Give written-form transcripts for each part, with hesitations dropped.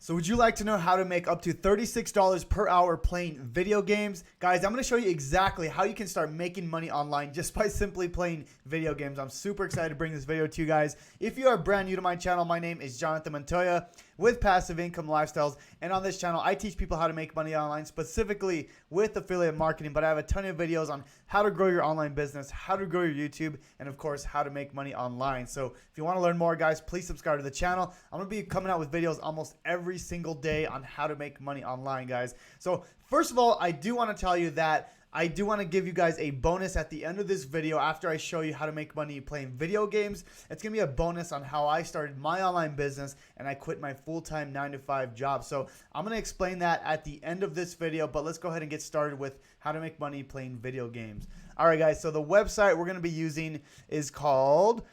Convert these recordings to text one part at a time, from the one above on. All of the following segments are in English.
So would you like to know how to make up to $36 per hour playing video games? Guys, I'm going to show you exactly how you can start making money online just by simply playing video games. I'm super excited to bring this video to you guys. If you are brand new to my channel, my name is Jonathan Montoya with Passive Income Lifestyles. And on this channel, I teach people how to make money online, specifically with affiliate marketing. But I have a ton of videos on how to grow your online business, how to grow your YouTube, and of course, how to make money online. So if you want to learn more, guys, please subscribe to the channel. I'm going to be coming out with videos almost every single day on how to make money online, guys. So first of all, I do want to tell you that I do want to give you guys a bonus at the end of this video after I show you how to make money playing video games. It's going to be a bonus on how I started my online business and I quit my full-time 9-to-5 job. So I'm going to explain that at the end of this video, but let's go ahead and get started with how to make money playing video games. All right, guys, so the website we're going to be using is called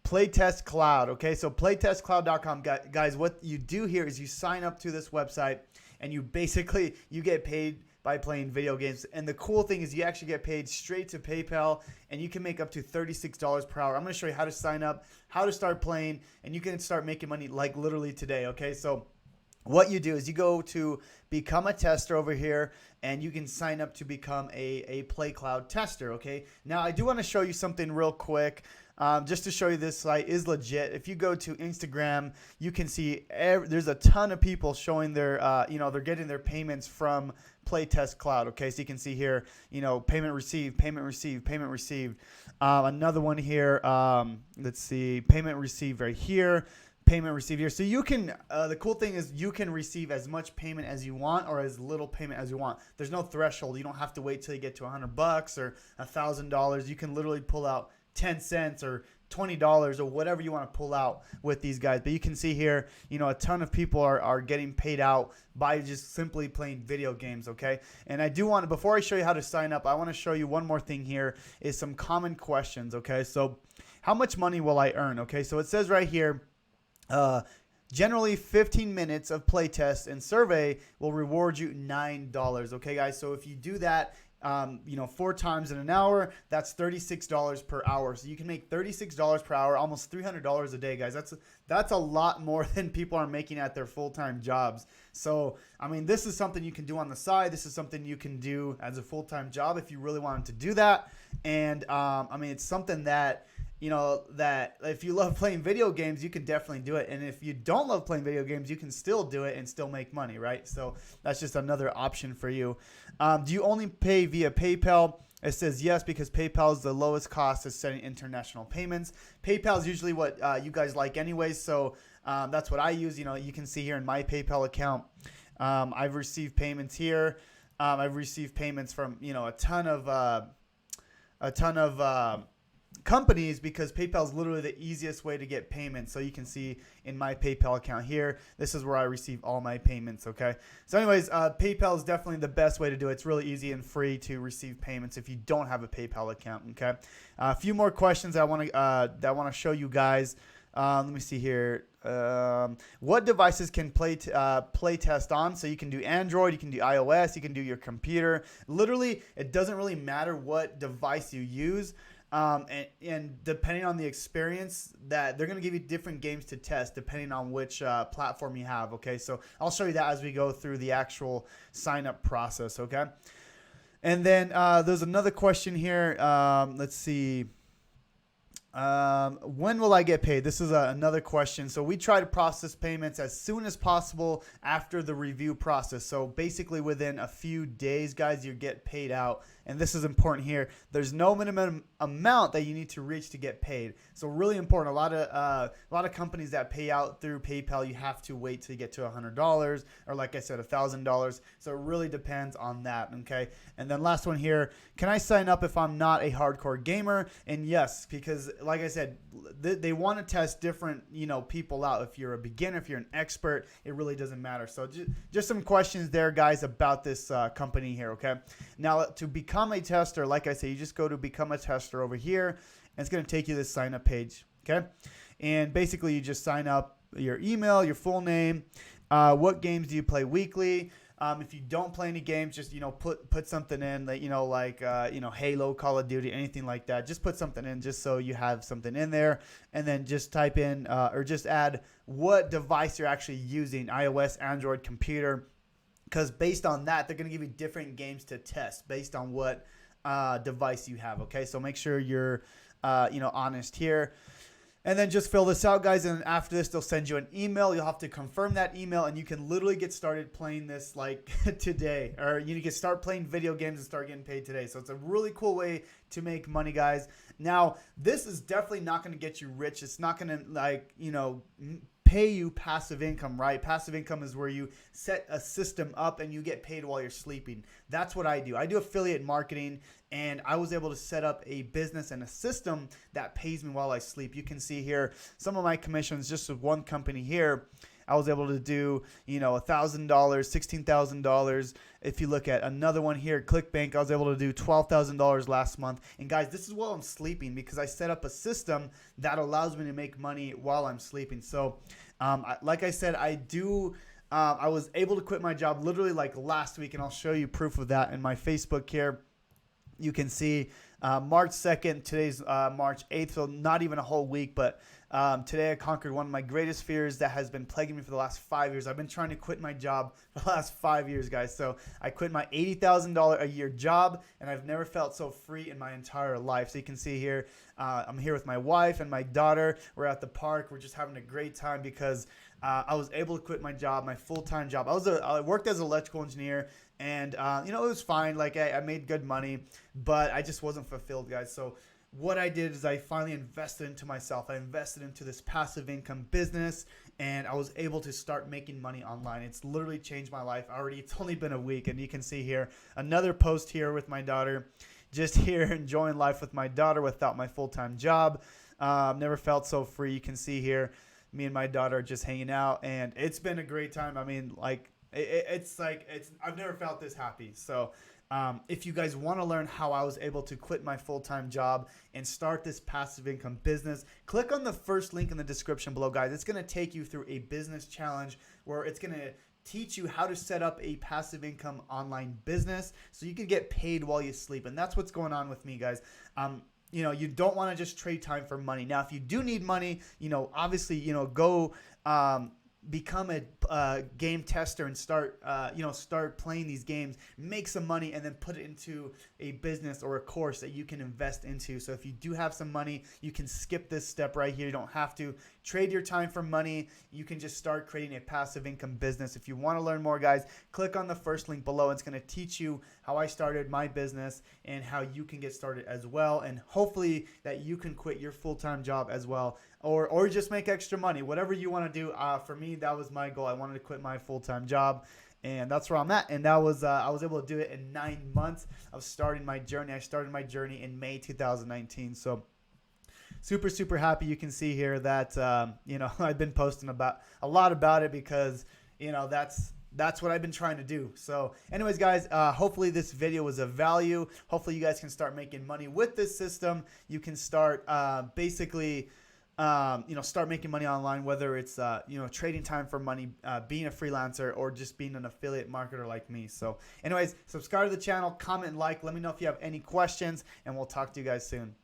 PlayTestCloud. Okay, so PlayTestCloud.com. Guys, what you do here is you sign up to this website and you get paid by playing video games. And the cool thing is you actually get paid straight to PayPal, and you can make up to $36 per hour. I'm going to show you how to sign up, how to start playing, and you can start making money like literally today. Okay, so what you do is you go to become a tester over here, and you can sign up to become a PlayCloud tester. Okay, now I do want to show you something real quick. Just to show you this site is legit. If you go to Instagram, you can see there's a ton of people showing their, they're getting their payments from PlayTestCloud. Okay, so you can see here, payment received, payment received, payment received. Another one here. Let's see, payment received right here. Payment received here. So you can, the cool thing is you can receive as much payment as you want or as little payment as you want. There's no threshold. You don't have to wait till you get to $100 or $1,000. You can literally pull out 10 cents or $20 or whatever you want to pull out with these guys. But you can see here, a ton of people are getting paid out by just simply playing video games. Okay. And I do want to, before I show you how to sign up, I want to show you one more thing here is some common questions. Okay. So how much money will I earn? Okay. So it says right here, generally 15 minutes of playtest and survey will reward you $9. Okay, guys. So if you do that, 4 times in an hour, that's $36 per hour. So you can make $36 per hour, almost $300 a day, guys. That's a lot more than people are making at their full-time jobs. So, I mean, this is something you can do on the side. This is something you can do as a full-time job if you really wanted to do that. And, I mean, it's something that, that if you love playing video games, you can definitely do it. And if you don't love playing video games, you can still do it and still make money, right? So that's just another option for you. Do you only pay via PayPal? It says yes, because PayPal is the lowest cost of sending international payments. PayPal is usually what you guys like anyways, so that's what I use. You can see here in my PayPal account, I've received payments here. I've received payments from a ton of companies, because PayPal is literally the easiest way to get payments. So you can see in my PayPal account here, this is where I receive all my payments. Okay. So anyways, PayPal is definitely the best way to do it. It's really easy and free to receive payments if you don't have a PayPal account. Okay. A few more questions I want to show you guys. Let me see here. What devices can playtest on? So you can do Android, you can do iOS, you can do your computer. Literally, it doesn't really matter what device you use. And depending on the experience, that they're going to give you different games to test depending on which platform you have. Okay, so I'll show you that as we go through the actual sign up process. Okay, and then there's another question here. Let's see. When will I get paid? This is another question. So we try to process payments as soon as possible after the review process. So basically within a few days, guys, you get paid out. And this is important here. There's no minimum amount that you need to reach to get paid. So really important. A lot of companies that pay out through PayPal, you have to wait till you get to $100 or, like I said, $1,000. So it really depends on that. Okay. And then last one here. Can I sign up if I'm not a hardcore gamer? And yes, because like I said, they want to test different people out. If you're a beginner, if you're an expert, it really doesn't matter. So just some questions there, guys, about this company here. Okay. Now to become a tester, like I say, you just go to become a tester over here, and it's going to take you to this sign up page. Okay. And basically you just sign up your email, your full name, what games do you play weekly, If you don't play any games, just put something in that like Halo, Call of Duty, anything like that. Just put something in just so you have something in there, and then just type in or just add what device you're actually using, iOS, Android, computer, because based on that they're going to give you different games to test based on what device you have. Okay, so make sure you're honest here. And then just fill this out, guys, and after this, they'll send you an email. You'll have to confirm that email, and you can literally get started playing this like today. Or you can start playing video games and start getting paid today. So it's a really cool way to make money, guys. Now, this is definitely not going to get you rich. It's not going to, pay you passive income, right? Passive income is where you set a system up and you get paid while you're sleeping. That's what I do. I do affiliate marketing, and I was able to set up a business and a system that pays me while I sleep. You can see here some of my commissions just with one company here. I was able to do, $1,000, $16,000. If you look at another one here, Clickbank, I was able to do $12,000 last month. And guys, this is while I'm sleeping because I set up a system that allows me to make money while I'm sleeping. So, like I said, I was able to quit my job literally like last week, and I'll show you proof of that in my Facebook here. You can see March 2nd, today's March 8th, so not even a whole week, but today I conquered one of my greatest fears that has been plaguing me for the last 5 years. I've been trying to quit my job for the last 5 years, guys. So I quit my $80,000 a year job, and I've never felt so free in my entire life. So you can see here, I'm here with my wife and my daughter. We're at the park. We're just having a great time because I was able to quit my job, my full-time job. I worked as an electrical engineer, and it was fine. Like I made good money, but I just wasn't fulfilled, guys. So what I did is I finally invested into myself. I invested into this passive income business, and I was able to start making money online. It's literally changed my life already. It's only been a week, and you can see here another post here with my daughter, just here enjoying life with my daughter without my full-time job. Never felt so free. You can see here me and my daughter are just hanging out, and it's been a great time. I mean, like I've never felt this happy. So if you guys want to learn how I was able to quit my full-time job and start this passive income business, click on the first link in the description below, guys. It's going to take you through a business challenge where it's going to teach you how to set up a passive income online business so you can get paid while you sleep. And that's what's going on with me, guys. You don't want to just trade time for money. Now, if you do need money, obviously, go become a game tester and start playing these games, make some money, and then put it into a business or a course that you can invest into. So if you do have some money, you can skip this step right here. You don't have to trade your time for money. You can just start creating a passive income business. If you want to learn more, guys, click on the first link below. It's going to teach you how I started my business and how you can get started as well, and hopefully that you can quit your full-time job as well, or just make extra money, whatever you want to do. For me, that was my goal. I wanted to quit my full-time job, and that's where I'm at. And that was I was able to do it in 9 months of starting my journey. I started my journey in May 2019. So super happy. You can see here that I've been posting a lot about it because that's what I've been trying to do. So anyways, guys, hopefully this video was of value. Hopefully you guys can start making money with this system. You can start start making money online, whether it's, trading time for money, being a freelancer, or just being an affiliate marketer like me. So anyways, subscribe to the channel, comment, and like. Let me know if you have any questions, and we'll talk to you guys soon.